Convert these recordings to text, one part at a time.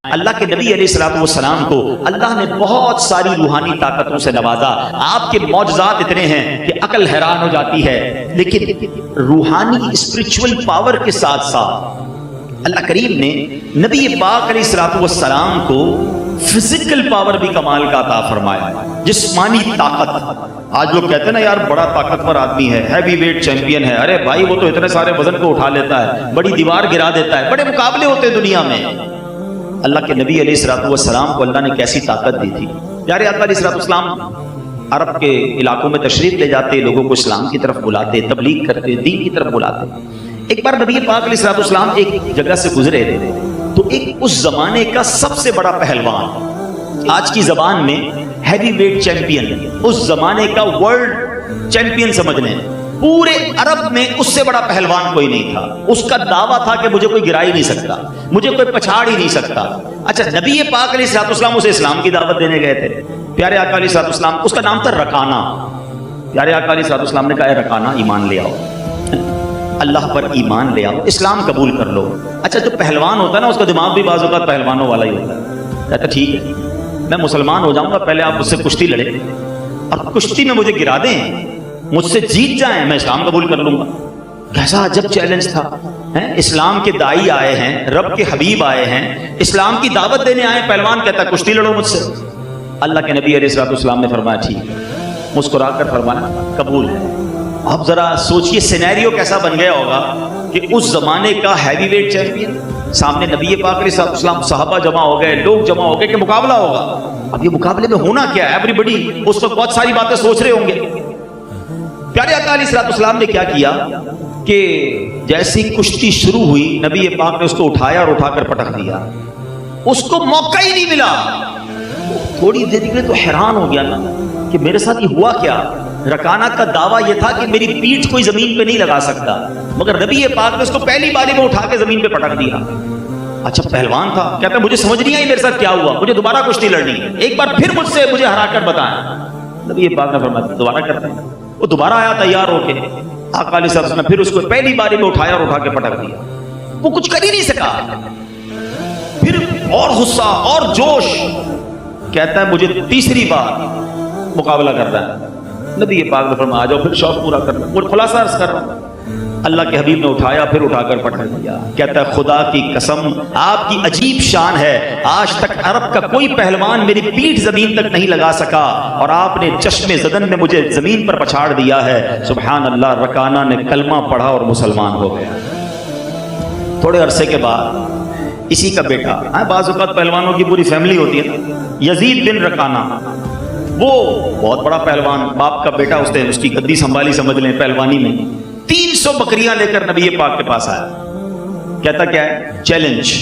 اللہ کے نبی علیہ الصلوۃ والسلام کو اللہ نے بہت ساری روحانی طاقتوں سے نوازا. آپ کے معجزات اتنے ہیں کہ عقل حیران ہو جاتی ہے. لیکن روحانی اسپرچول پاور کے ساتھ ساتھ اللہ کریم نے نبی پاک علیہ الصلوۃ والسلام کو فزیکل پاور بھی کمال کا عطا فرمایا, جسمانی طاقت. آج لوگ کہتے ہیں نا یار بڑا طاقتور آدمی ہے, ہیوی ویٹ چیمپئن ہے. ارے بھائی وہ تو اتنے سارے وزن کو اٹھا لیتا ہے, بڑی دیوار گرا دیتا ہے. بڑے مقابلے ہوتے ہیں دنیا میں. اللہ کے نبی علیہ الصلوۃ والسلام کو اللہ نے کیسی طاقت دی تھی. پیارے آقا علیہ الصلوۃ والسلام عرب کے علاقوں میں تشریف لے جاتے, لوگوں کو اسلام کی طرف بلاتے, تبلیغ کرتے, دین کی طرف بلاتے. ایک بار نبی پاک علیہ الصلوۃ والسلام ایک جگہ سے گزرے تو ایک اس زمانے کا سب سے بڑا پہلوان, آج کی زبان میں ہیوی ویٹ چیمپئن, اس زمانے کا ورلڈ چیمپئن سمجھ لیں, پورے عرب میں اس سے بڑا پہلوان کوئی نہیں تھا. اس کا دعویٰ تھا کہ مجھے کوئی گرا ہی نہیں سکتا, مجھے کوئی پچھاڑ ہی نہیں سکتا. اچھا, نبی پاک علیہ الصلوۃ والسلام اسے اسلام کی دعوت دینے گئے تھے. پیارے آقا علیہ الصلوۃ والسلام, اس کا نام تھا رکانہ. پیارے آقا علیہ الصلوۃ والسلام نے کہا اے رکانہ ایمان لے آؤ, اللہ پر ایمان لے آؤ, اسلام قبول کر لو. اچھا, جو پہلوان ہوتا ہے نا اس کا دماغ بھی بعض اوقات پہلوانوں والا ہی ہوتا ہے. کہتا ٹھیک ہے میں مسلمان ہو جاؤں گا, پہلے آپ مجھ سے کشتی لڑیں اور کشتی میں مجھے گرا دیں, مجھ سے جیت جائیں, میں اسلام قبول کر لوں گا. کیسا عجب چیلنج تھا. اسلام کے دائی آئے ہیں, رب کے حبیب آئے ہیں, اسلام کی دعوت دینے آئے. پہلوان کہتا ہے کشتی لڑو مجھ سے. اللہ کے نبی علیہ الصلوۃ والسلام نے فرمایا ٹھیک ہے, مسکرا کر فرمایا قبول ہے. اب ذرا سوچئے سینیریو کیسا بن گیا ہوگا کہ اس زمانے کا ہیوی ویٹ چیمپئن سامنے نبی پاک علیہ الصلوۃ والسلام, صحابہ جمع ہو گئے, لوگ جمع ہو گئے کہ مقابلہ ہوگا. اب یہ مقابلے میں ہونا کیا ہے, ایوری بڈی اس وقت بہت ساری باتیں سوچ رہے ہوں گے. پیارے آقا علیہ الصلوۃ والسلام نے کیا کیا کہ جیسی کشتی شروع ہوئی, نبی پاک نے اس کو اٹھایا اور اٹھا کر پٹک دیا. اس کو موقع ہی نہیں ملا. تھوڑی دیر کے لیے تو حیران ہو گیا نا کہ میرے ساتھ یہ ہوا کیا. رکانہ کا دعویٰ یہ تھا کہ میری پیٹھ کوئی زمین پہ نہیں لگا سکتا, مگر نبی پاک نے اس کو پہلی باری میں اٹھا کے زمین پہ پٹک دیا. اچھا, پہلوان تھا, کہتا ہے مجھے سمجھ نہیں آئی میرے ساتھ کیا ہوا, مجھے دوبارہ کشتی لڑنی ہے, ایک بار پھر مجھے ہرا کر بتائیں. نبی پاک نے فرمایا دوبارہ کرتے ہیں. وہ دوبارہ آیا تیار ہو کے. آقا علیہ الصلوۃ والسلام نے پھر اس کو پہلی باری میں اٹھایا اور اٹھا کے پٹک دیا. وہ کچھ کر ہی نہیں سکا. پھر اور غصہ اور جوش, کہتا ہے مجھے تیسری بار مقابلہ کرنا ہے. نبی پاک نے فرمایا آ جاؤ, پھر شوق پورا کرنا. وہ خلاصہ عرض کر رہا ہوں, اللہ کے حبیب نے اٹھایا پھر اٹھا کر پٹک دیا. کہتا ہے خدا کی قسم آپ کی عجیب شان ہے, آج تک عرب کا کوئی پہلوان میری پیٹھ زمین تک نہیں لگا سکا اور آپ نے چشم زدن میں مجھے زمین پر پچھاڑ دیا ہے. سبحان اللہ. رکانہ نے کلمہ پڑھا اور مسلمان ہو گیا. تھوڑے عرصے کے بعد اسی کا بیٹا, بعض اوقات پہلوانوں کی پوری فیملی ہوتی ہے, یزید بن رکانہ, وہ بہت بڑا پہلوان, باپ کا بیٹا, اس کی گدی سنبھالی سمجھ لیں پہلوانی میں. 300 بکریاں لے کر نبی پاک کے پاس آیا. کہتا کیا ہے چیلنج,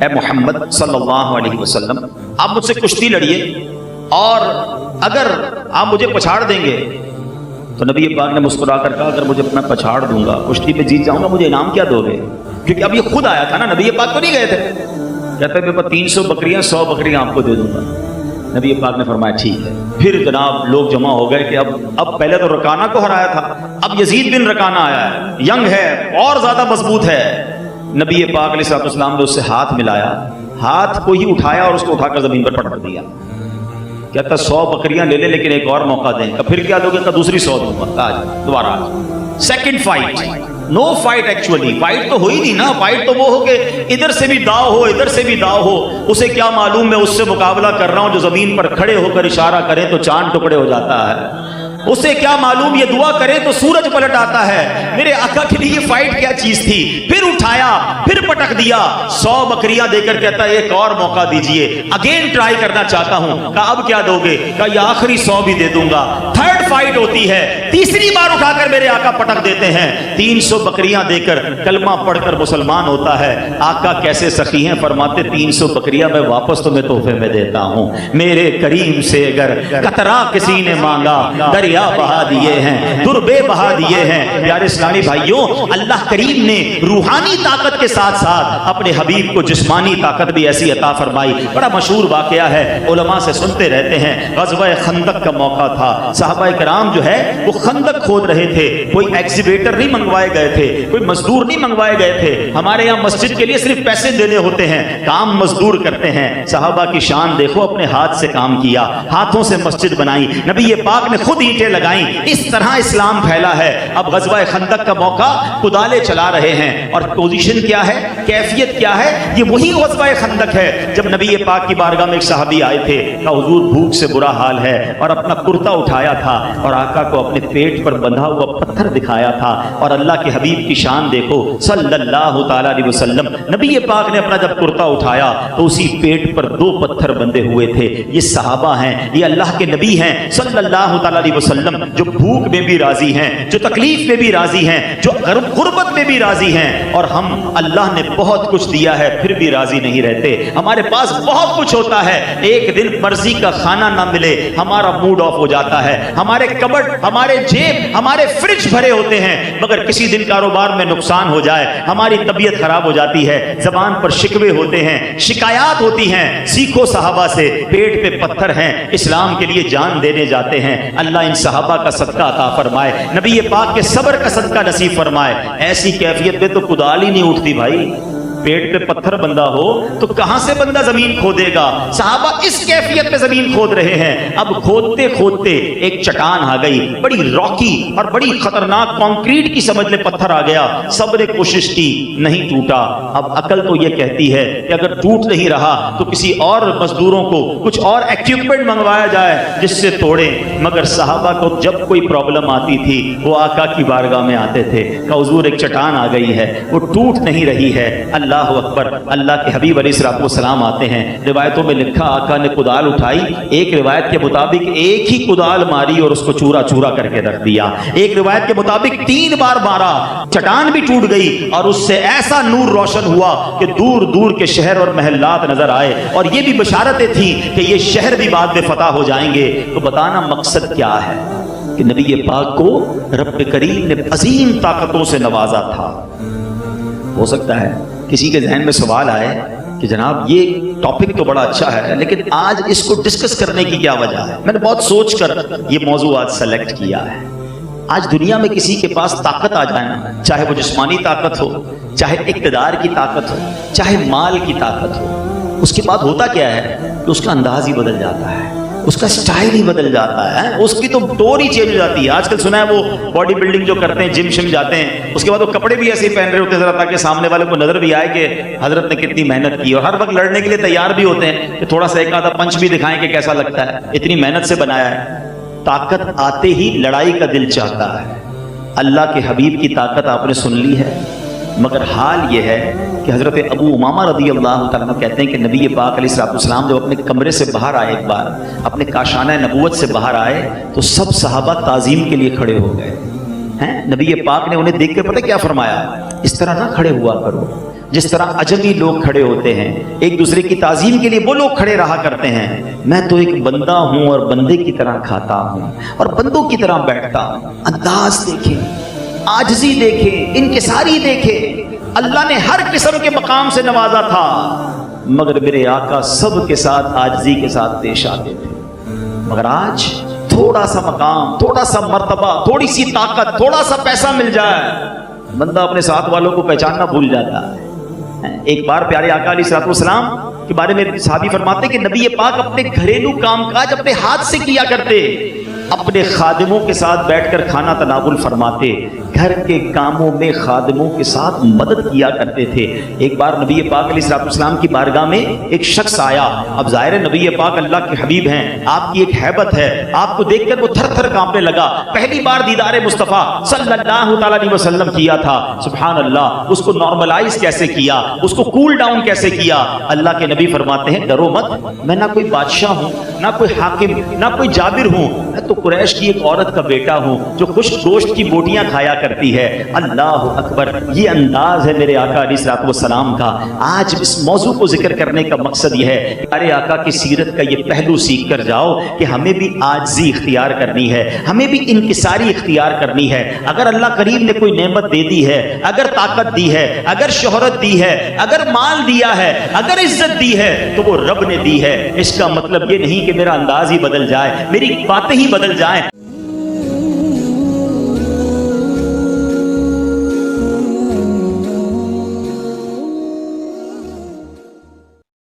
اے محمد صلی اللہ علیہ وسلم آپ مجھ سے کشتی لڑیے اور اگر آپ مجھے پچھاڑ دیں گے تو نبی پاک نے مسکرا کر کہا اگر مجھے میں پچھاڑ دوں گا, کشتی پہ جیت جاؤں گا, مجھے انعام کیا دو گے؟ کیونکہ اب یہ خود آیا تھا نا, نبی پاک تو نہیں گئے تھے. کہتا ہے میرے پاس 300 بکریاں 100 بکریاں آپ کو دے دوں گا. نبی پاک نے فرمایا ٹھیک ہے. پھر جناب لوگ جمع ہو گئے کہ اب پہلے تو رکانہ کو ہرایا تھا, اب یزید بن رکانہ آیا ہے, ینگ ہے اور زیادہ مضبوط ہے. نبی پاک علیہ الصلوۃ والسلام نے اس سے ہاتھ ملایا, ہاتھ کو ہی اٹھایا اور اس کو اٹھا کر زمین پر پٹک دیا. کہتا 100 بکریاں لے لے لیکن ایک اور موقع دیں. پھر کیا دو گے؟ دوسری 100 دوں گا. آج دوبارہ second fight, no fight. Actually fight تو ہوئی نہیں نا, فائٹ تو وہ ہو کہ ادھر سے بھی داؤ ہو ادھر سے بھی داؤ ہو. اسے کیا معلوم میں اس سے مقابلہ کر رہا ہوں جو زمین پر کھڑے ہو کر اشارہ کرے تو چاند ٹکڑے ہو جاتا ہے. اسے کیا معلوم یہ دعا کرے تو سورج پلٹ آتا ہے. میرے آقا کے لیے فائٹ کیا چیز تھی. پھر اٹھایا پھر پٹک دیا. 100 بکریاں دے کر کہتا ہے ایک اور موقع دیجئے, اگین ٹرائی کرنا چاہتا ہوں. کہا اب کیا دو گے؟ کہا یہ آخری 100 بھی دے دوں گا. تھرڈ فائٹ ہوتی ہے, تیسری بار اٹھا کر میرے آقا پٹک دیتے ہیں. 300 بکریاں دے کر کلمہ پڑھ کر مسلمان ہوتا ہے. آقا کیسے سخی ہیں, فرماتے 300 بکریاں میں واپس تمہیں تحفے میں دیتا ہوں. میرے کریم سے اگر قطرہ کسی نے مانگا در دریا بہا دیے ہیں، دربے بہا دیے ہیں۔ پیارے اسلامی بھائیوں، اللہ کریم نے روحانی طاقت کے ساتھ ساتھ اپنے حبیب کو جسمانی طاقت بھی ایسی عطا فرمائی۔ بڑا مشہور واقعہ ہے، علماء سے سنتے رہتے ہیں، غزوہ خندق کا موقع تھا، صحابہ کرام جو ہے وہ خندق کھود رہے تھے، کوئی ایگزیبیٹر نہیں منگوائے گئے تھے، کوئی مزدور نہیں منگوائے گئے تھے۔ ہمارے یہاں مسجد کے لیے صرف پیسے دینے ہوتے ہیں، کام مزدور کرتے ہیں۔ صحابہ کی شان دیکھو، اپنے ہاتھ سے کام کیا، ہاتھوں سے مسجد بنائی، نبی پاک نے خود اینٹیں لگائیں، اس طرح اسلام پھیلا ہے۔ اب غزوہ خندق کا موقع، کدالیں چلا رہے ہیں، اور پوزیشن کیا ہے، کیفیت کیا ہے، یہ وہی غزوہ خندق ہے جب نبی پاک کی بارگاہ میں ایک صحابی آئے تھے، کہا حضور بھوک سے برا حال ہے، اور اپنا کرتا اٹھایا تھا اور آقا کو اپنے پیٹ پر بندھا ہوا پتھر دکھایا تھا، اور اللہ کے حبیب کی شان دیکھو صلی اللہ تعالی علیہ وسلم، نبی پاک نے اپنا جب کرتا اٹھایا تو اسی پیٹ پر 2 پتھر بندھے ہوئے تھے۔ یہ صحابہ ہیں، یہ اللہ کے نبی ہیں صلی اللہ تعالی علیہ وسلم، جو بھوک میں بھی راضی ہیں، جو تکلیف میں بھی راضی ہیں، جو غربت میں بھی راضی ہیں، اور ہم اللہ نے بہت کچھ دیا ہے پھر بھی راضی نہیں رہتے۔ ہمارے پاس بہت کچھ ہوتا ہے، ایک دن مرضی کا کھانا نہ ملے ہمارا موڈ آف ہو جاتا ہے، ہمارے کبڈ، ہمارے جیب، ہمارے فریج بھرے ہوتے ہیں، مگر کسی دن کاروبار میں نقصان ہو جائے ہماری طبیعت خراب ہو جاتی ہے، زبان پر شکوے ہوتے ہیں، شکایات ہوتی ہیں۔ سیکھو صحابہ سے، پیٹ پہ پتھر ہیں، اسلام کے لیے جان دینے جاتے ہیں۔ اللہ ان صحابہ کا صدقہ عطا فرمائے، نبی پاک کے صبر کا صدقہ نصیب فرمائے۔ ایسی کیفیت میں تو کدال ہی نہیں اٹھتی بھائی، پیٹ پہ پتھر بندہ ہو تو کہاں سے بندہ زمین کھودے گا؟ صحابہ اس کیفیت میں زمین کھود رہے ہیں۔ اب کھودتے کھودتے ایک چٹان آ گئی، بڑی راکی اور بڑی خطرناک، کانکریٹ کی سمجھ لے پتھر آ گیا، سب نے کوشش کی، نہیں ٹوٹا۔ اب عقل تو یہ کہتی ہے کہ اگر ٹوٹ نہیں رہا تو کسی اور مزدوروں کو کچھ اور ایکوپمنٹ منگوایا جائے جس سے توڑیں، مگر صحابہ کو جب کوئی پرابلم آتی تھی وہ آقا کی بارگاہ میں آتے تھے کہ حضور ایک چٹان آ گئی ہے، وہ ٹوٹ نہیں رہی ہے۔ اللہ اکبر، اللہ کے حبیب علیہ السلام آتے ہیں، روایتوں میں لکھا آقا نے کدال اٹھائی، ایک روایت کے مطابق ایک ہی کدال ماری اور اس کو چورا چورا کر کے رکھ دیا، ایک روایت کے مطابق 3 بار مارا، چٹان بھی ٹوٹ گئی اور اس سے ایسا نور روشن ہوا کہ دور دور کے شہر اور محلات نظر آئے، اور یہ بھی بشارتیں تھیں کہ یہ شہر بھی بعد میں فتح ہو جائیں گے۔ تو بتانا مقصد کیا ہے کہ نبی پاک کو رب کریم نے عظیم طاقتوں سے نوازا تھا۔ ہو سکتا ہے کسی کے ذہن میں سوال آئے کہ جناب یہ ٹاپک تو بڑا اچھا ہے لیکن آج اس کو ڈسکس کرنے کی کیا وجہ ہے؟ میں نے بہت سوچ کر یہ موضوع آج سلیکٹ کیا ہے۔ آج دنیا میں کسی کے پاس طاقت آ جائے نا، چاہے وہ جسمانی طاقت ہو، چاہے اقتدار کی طاقت ہو، چاہے مال کی طاقت ہو، اس کے بعد ہوتا کیا ہے کہ اس کا انداز ہی بدل جاتا ہے، اس کا سٹائل ہی بدل جاتا ہے، اس کی تو ٹور ہی چینج ہو جاتی ہے۔ آج کل سنا ہے وہ باڈی بلڈنگ جو کرتے ہیں، جم شم جاتے ہیں، اس کے بعد وہ کپڑے بھی ایسے ہی پہن رہے ہوتے ہیں ذرا تاکہ سامنے والے کو نظر بھی آئے کہ حضرت نے کتنی محنت کی، اور ہر وقت لڑنے کے لیے تیار بھی ہوتے ہیں کہ تھوڑا سا ایک آدھا پنچ بھی دکھائیں کہ کیسا لگتا ہے، اتنی محنت سے بنایا ہے۔ طاقت آتے ہی لڑائی کا دل چاہتا ہے۔ اللہ کے حبیب کی طاقت آپ نے سن لی ہے، مگر حال یہ ہے کہ حضرت ابو امامہ رضی اللہ تعالیٰ عنہ کہتے ہیں کہ نبی پاک علیہ السلام جب اپنے کمرے سے باہر آئے، ایک بار اپنے کاشانہ نبوت سے باہر آئے تو سب صحابہ تعظیم کے لیے کھڑے ہو گئے ہیں۔ نبی پاک نے انہیں دیکھ کے پتہ کیا فرمایا؟ اس طرح نہ کھڑے ہوا کرو جس طرح اجمی لوگ کھڑے ہوتے ہیں، ایک دوسرے کی تعظیم کے لیے وہ لوگ کھڑے رہا کرتے ہیں۔ میں تو ایک بندہ ہوں اور بندے کی طرح کھاتا ہوں اور بندوں کی طرح بیٹھتا ہوں۔ انداز دیکھیں، عاجزی دیکھیں، انکساری دیکھیں۔ اللہ نے ہر قسم کے مقام سے نوازا تھا، مگر میرے آقا سب کے ساتھ عاجزی کے ساتھ پیش آتے تھے۔ مگر آج تھوڑا سا مقام، تھوڑا سا مرتبہ، تھوڑی سی طاقت، تھوڑا سا پیسہ مل جائے، بندہ اپنے ساتھ والوں کو پہچاننا بھول جاتا ہے۔ ایک بار پیارے آقا علیہ السلام کے بارے میں صحابی فرماتے کہ نبی پاک اپنے گھریلو کام کاج اپنے ہاتھ سے کیا کرتے، اپنے خادموں کے ساتھ بیٹھ کر کھانا تناول فرماتے، گھر کے کاموں میں خادموں کے ساتھ مدد کیا کرتے تھے۔ ایک بار نبی پاک علیہ السلام کی بارگاہ میں ایک شخص آیا، اب ظاہر ہے نبی پاک اللہ کے حبیب ہیں، آپ کی ایک ہیبت ہے، آپ کو دیکھ کر وہ تھر تھر کانپنے لگا، پہلی بار دیدار مصطفیٰ صلی اللہ تعالیٰ علیہ وسلم کیا تھا۔ سبحان اللہ، اس کو نارملائز کیسے کیا، اس کو کول ڈاؤن کیسے کیا؟ اللہ کے نبی نبی فرماتے ہیں ڈرو مت، میں نہ کوئی بادشاہ ہوں، نہ کوئی حاکم، نہ کوئی جابر ہوں، میں تو قریش کی ایک عورت کا بیٹا ہوں جو خشک گوشت کی بوٹیاں کھایا کرتی ہے۔ اللہ اکبر، یہ انداز ہے میرے آقا علیہ الصلوۃ والسلام کا۔ آج اس موضوع کو ذکر کرنے کا مقصد یہ ہے کہ ارے آقا کی سیرت کا یہ پہلو سیکھ کر جاؤ کہ ہمیں بھی عاجزی اختیار کرنی ہے، ہمیں بھی انکساری اختیار کرنی ہے۔ اگر اللہ کریم نے کوئی نعمت دے دی ہے، اگر طاقت دی ہے، اگر شہرت دی ہے، اگر مال دیا ہے، اگر عزت دی ہے، تو وہ رب نے دی ہے۔ اس کا مطلب یہ نہیں کہ میرا انداز ہی بدل جائے، میری باتیں ہی بدل جائیں۔